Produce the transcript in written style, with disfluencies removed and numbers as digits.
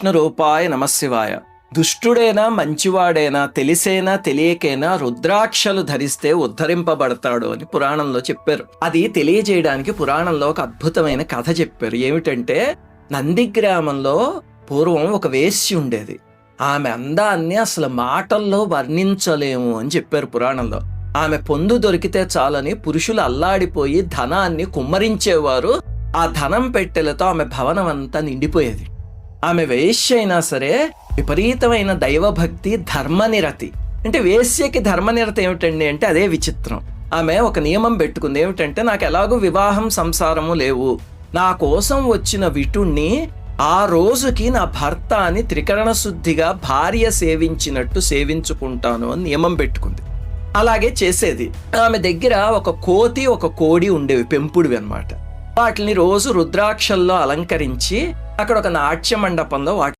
విష్ణు రూపాయ నమశివాయ. దుష్టుడైనా మంచివాడైనా తెలిసేనా తెలియకైనా రుద్రాక్షలు ధరిస్తే ఉద్ధరింపబడతాడు అని పురాణంలో చెప్పారు. అది తెలియజేయడానికి పురాణంలో ఒక అద్భుతమైన కథ చెప్పారు. ఏమిటంటే, నందిగ్రామంలో పూర్వం ఒక వేశ్య ఉండేది. ఆమె అందాన్ని అసలు మాటల్లో వర్ణించలేము అని చెప్పారు పురాణంలో. ఆమె పొందు దొరికితే చాలని పురుషులు అల్లాడిపోయి ధనాన్ని కుమ్మరించేవారు. ఆ ధనం పెట్టెలతో ఆమె భవనం అంతా నిండిపోయేది. ఆమె వేశ్య అయినా సరే విపరీతమైన దైవభక్తి, ధర్మనిరతి. అంటే వేశ్యకి ధర్మనిరతి ఏమిటండి అంటే అదే విచిత్రం. ఆమె ఒక నియమం పెట్టుకుంది. ఏమిటంటే, నాకు ఎలాగూ వివాహం సంసారము లేవు, నా కోసం వచ్చిన విటుణ్ణి ఆ రోజుకి నా భర్త అని త్రికరణ శుద్ధిగా భార్య సేవించినట్టు సేవించుకుంటాను అని నియమం పెట్టుకుంది. అలాగే చేసేది. ఆమె దగ్గర ఒక కోతి, ఒక కోడి ఉండేవి, పెంపుడివి అన్నమాట. వాటిని రోజు రుద్రాక్షల్లో అలంకరించి అక్కడ ఒక నాట్య మండపంలో